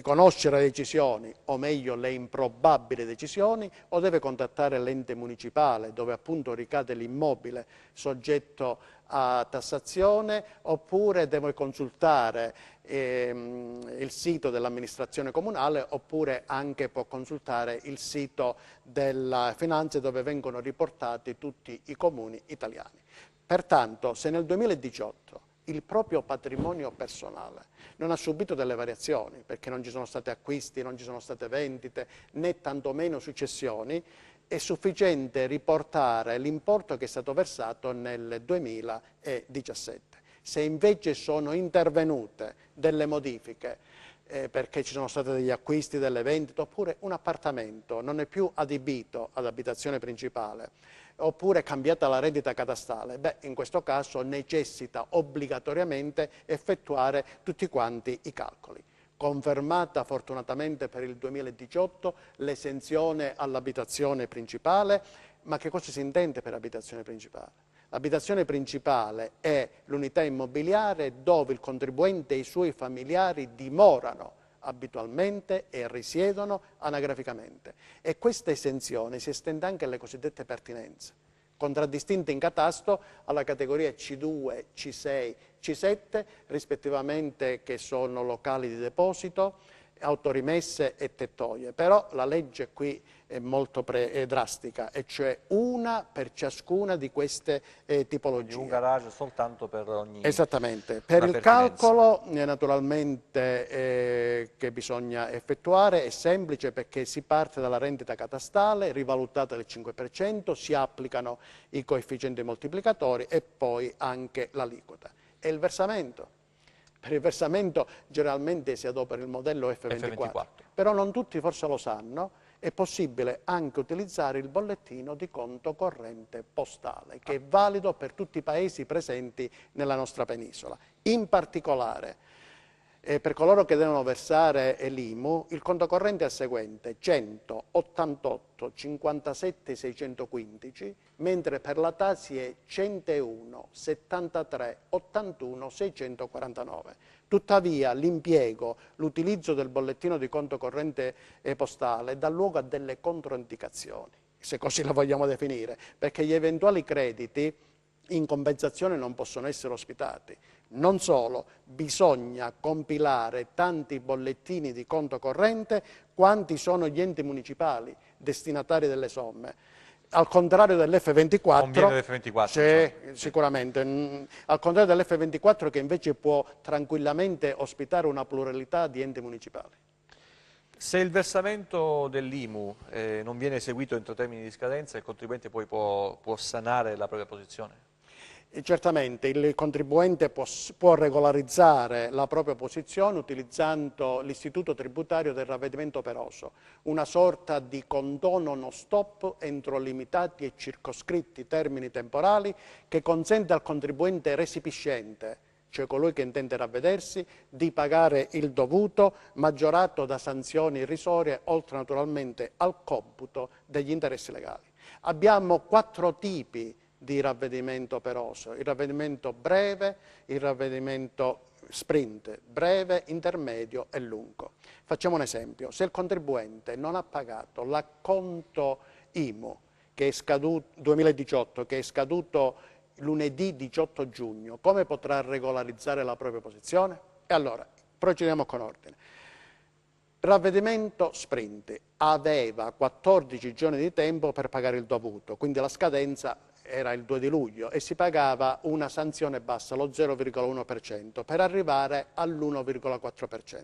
conoscere le decisioni, o meglio le improbabili decisioni, o deve contattare l'ente municipale dove appunto ricade l'immobile soggetto a tassazione, oppure deve consultare il sito dell'amministrazione comunale, oppure anche può consultare il sito della Finanza dove vengono riportati tutti i comuni italiani. Pertanto se nel 2018 il proprio patrimonio personale non ha subito delle variazioni, perché non ci sono stati acquisti, non ci sono state vendite, né tantomeno successioni, è sufficiente riportare l'importo che è stato versato nel 2017. Se invece sono intervenute delle modifiche, perché ci sono stati degli acquisti, delle vendite, oppure un appartamento non è più adibito ad abitazione principale, oppure cambiata la rendita catastale, in questo caso necessita obbligatoriamente effettuare tutti quanti i calcoli. Confermata fortunatamente per il 2018 l'esenzione all'abitazione principale, ma che cosa si intende per abitazione principale? L'abitazione principale è l'unità immobiliare dove il contribuente e i suoi familiari dimorano abitualmente e risiedono anagraficamente. E questa esenzione si estende anche alle cosiddette pertinenze, contraddistinte in catasto alla categoria C2, C6, C7, rispettivamente, che sono locali di deposito, autorimesse e tettoie. Però la legge qui è molto drastica, e cioè una per ciascuna di queste tipologie. Un garage soltanto per ogni... Esattamente. Per il calcolo naturalmente che bisogna effettuare è semplice, perché si parte dalla rendita catastale rivalutata del 5%, si applicano i coefficienti moltiplicatori e poi anche l'aliquota. E il versamento? Per il versamento generalmente si adopera il modello F24, però non tutti forse lo sanno, è possibile anche utilizzare il bollettino di conto corrente postale, che è valido per tutti i paesi presenti nella nostra penisola. In particolare, per coloro che devono versare l'IMU, il conto corrente è il seguente: 188 57 615, mentre per la TASI è 101 73 81 649. Tuttavia l'impiego, l'utilizzo del bollettino di conto corrente postale dà luogo a delle controindicazioni, se così la vogliamo definire, perché gli eventuali crediti in compensazione non possono essere ospitati. Non solo, bisogna compilare tanti bollettini di conto corrente quanti sono gli enti municipali destinatari delle somme. Al contrario dell'F24, conviene l'F24, sicuramente, al contrario dell'F24, che invece può tranquillamente ospitare una pluralità di enti municipali. Se il versamento dell'IMU non viene eseguito entro termini di scadenza, il contribuente poi può sanare la propria posizione? E certamente il contribuente può regolarizzare la propria posizione utilizzando l'istituto tributario del ravvedimento operoso, una sorta di condono no stop entro limitati e circoscritti termini temporali che consente al contribuente resipiscente, cioè colui che intende ravvedersi, di pagare il dovuto maggiorato da sanzioni irrisorie, oltre naturalmente al computo degli interessi legali. Abbiamo 4 tipi di ravvedimento operoso: il ravvedimento breve, il ravvedimento sprint, breve, intermedio e lungo. Facciamo un esempio: se il contribuente non ha pagato l'acconto IMU che è scaduto, 2018, che è scaduto lunedì 18 giugno, come potrà regolarizzare la propria posizione? E allora, procediamo con ordine. Ravvedimento sprint: aveva 14 giorni di tempo per pagare il dovuto, quindi la scadenza era il 2 di luglio e si pagava una sanzione bassa, lo 0,1%, per arrivare all'1,4%.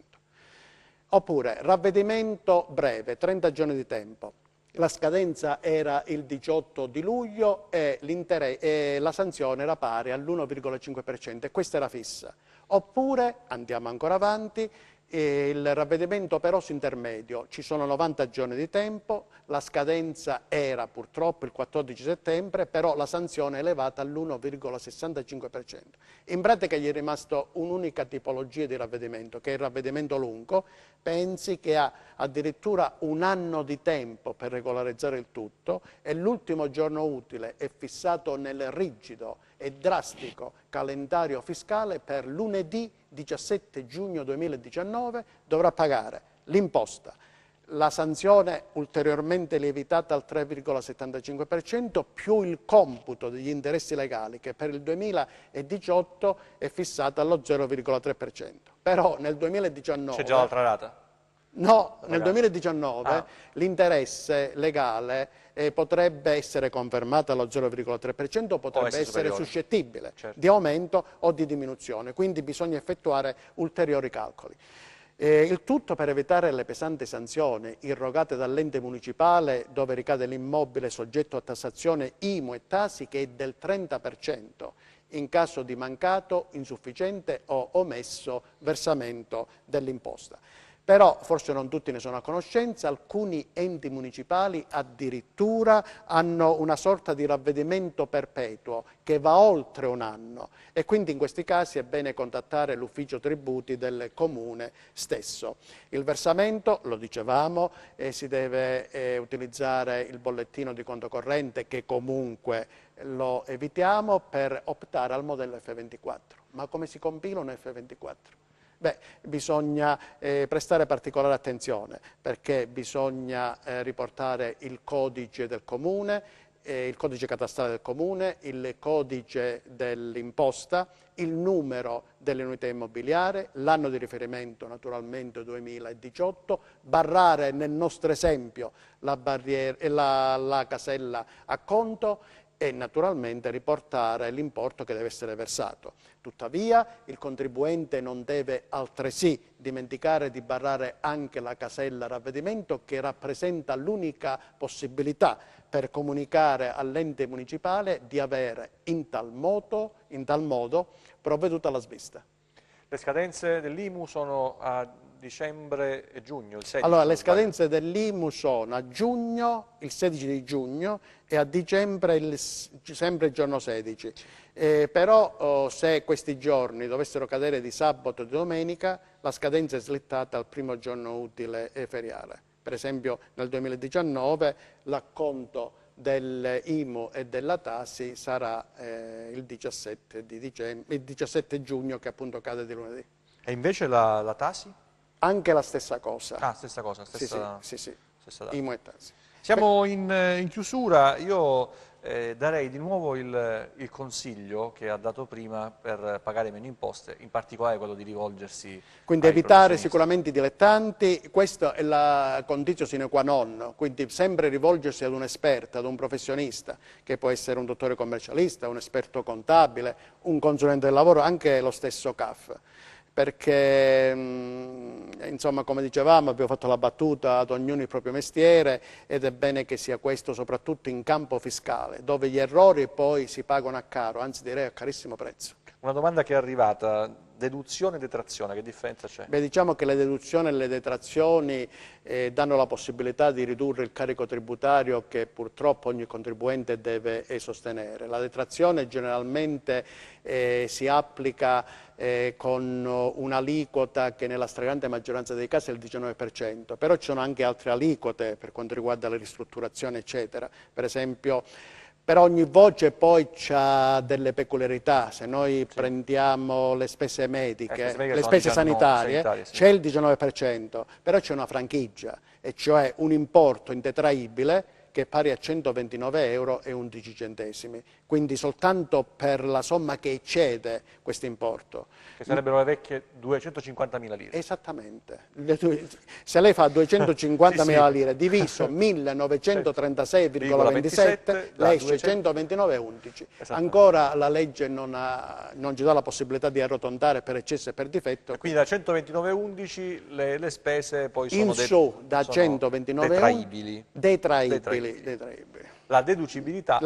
Oppure ravvedimento breve, 30 giorni di tempo. La scadenza era il 18 di luglio e la sanzione era pari all'1,5% e questa era fissa. Oppure, andiamo ancora avanti, il ravvedimento operoso intermedio: ci sono 90 giorni di tempo, la scadenza era purtroppo il 14 settembre, però la sanzione è elevata all'1,65%. In pratica gli è rimasto un'unica tipologia di ravvedimento, che è il ravvedimento lungo. Pensi che ha addirittura un anno di tempo per regolarizzare il tutto e l'ultimo giorno utile è fissato nel rigido e drastico calendario fiscale per lunedì 17 giugno 2019, dovrà pagare l'imposta, la sanzione ulteriormente lievitata al 3,75% più il computo degli interessi legali che per il 2018 è fissata allo 0,3%. Però nel 2019... C'è già l'altra rata? No, nel 2019 l'interesse legale potrebbe essere confermato allo 0,3%, potrebbe essere suscettibile di aumento o di diminuzione, quindi bisogna effettuare ulteriori calcoli. Il tutto per evitare le pesanti sanzioni irrogate dall'ente municipale dove ricade l'immobile soggetto a tassazione IMU e TASI, che è del 30% in caso di mancato, insufficiente o omesso versamento dell'imposta. Però forse non tutti ne sono a conoscenza, alcuni enti municipali addirittura hanno una sorta di ravvedimento perpetuo che va oltre un anno e quindi in questi casi è bene contattare l'ufficio tributi del comune stesso. Il versamento, lo dicevamo, si deve utilizzare il bollettino di conto corrente, che comunque lo evitiamo, per optare al modello F24. Ma come si compila un F24? Beh, bisogna prestare particolare attenzione perché bisogna riportare il codice del comune, il codice catastale del comune, il codice dell'imposta, il numero delle unità immobiliari, l'anno di riferimento naturalmente 2018, barrare nel nostro esempio la casella acconto e naturalmente riportare l'importo che deve essere versato. Tuttavia il contribuente non deve altresì dimenticare di barrare anche la casella ravvedimento, che rappresenta l'unica possibilità per comunicare all'ente municipale di avere in tal modo provveduto alla svista. Le scadenze dell'IMU sono a dicembre e giugno, il 16. Allora, le scadenze dell'IMU sono a giugno, il 16 di giugno, e a dicembre sempre il giorno 16. Però se questi giorni dovessero cadere di sabato e di domenica, la scadenza è slittata al primo giorno utile e feriale. Per esempio nel 2019 l'acconto dell'IMU e della TASI sarà il 17 giugno, che appunto cade di lunedì. E invece la TASI? Anche la stessa cosa. Ah, stessa cosa, stessa data. IMU e TASI. Siamo in chiusura, io darei di nuovo il consiglio che ha dato prima per pagare meno imposte, in particolare quello di rivolgersi quindi evitare sicuramente i dilettanti, questa è la conditio sine qua non, quindi sempre rivolgersi ad un esperto, ad un professionista, che può essere un dottore commercialista, un esperto contabile, un consulente del lavoro, anche lo stesso CAF. perché insomma, come dicevamo, abbiamo fatto la battuta ad ognuno il proprio mestiere ed è bene che sia questo soprattutto in campo fiscale, dove gli errori poi si pagano a caro, anzi direi a carissimo prezzo. Una domanda che è arrivata, deduzione e detrazione, che differenza c'è? Beh, diciamo che le deduzioni e le detrazioni danno la possibilità di ridurre il carico tributario che purtroppo ogni contribuente deve sostenere. La detrazione generalmente si applica con un'aliquota che nella stragrande maggioranza dei casi è il 19%, però ci sono anche altre aliquote per quanto riguarda le ristrutturazioni, eccetera. Per esempio, per ogni voce poi c'ha delle peculiarità, se noi prendiamo le spese mediche, le spese sanitarie, sì. c'è il 19%, però c'è una franchigia, e cioè un importo indetraibile che è pari a 129,11 €, quindi soltanto per la somma che eccede questo importo. Che sarebbero le vecchie 250.000 lire. Esattamente. Se lei fa 250.000 lire diviso 1936,27, lei esce 129,11. Ancora la legge non ci dà la possibilità di arrotondare per eccesso e per difetto. Quindi da 129,11 le spese poi sono in su da 129 detraibili. La deducibilità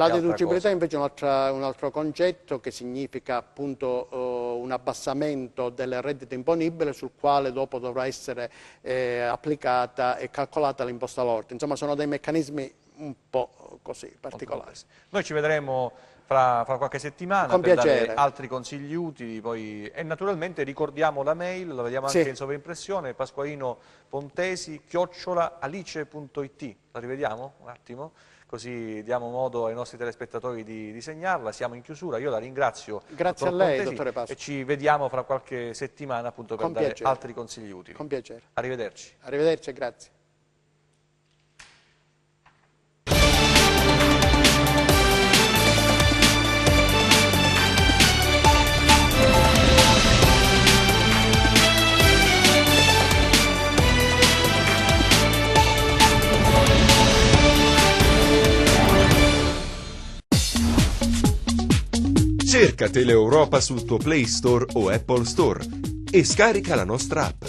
invece è un altro concetto che significa appunto un abbassamento del reddito imponibile sul quale dopo dovrà essere applicata e calcolata l'imposta lorda. Insomma, sono dei meccanismi un po' così particolari. Noi ci vedremo fra qualche settimana con per piacere. dare altri consigli utili poi, e naturalmente ricordiamo la mail, la vediamo anche in sovraimpressione, pasqualino.pontesi@alice.it. La rivediamo un attimo? Così diamo modo ai nostri telespettatori di segnarla. Siamo in chiusura, io la ringrazio. Grazie a lei, dottore Pasqua. E ci vediamo fra qualche settimana appunto per dare altri consigli utili. Con piacere. Arrivederci. Arrivederci e grazie. Cerca Teleeuropa sul tuo Play Store o Apple Store e scarica la nostra app.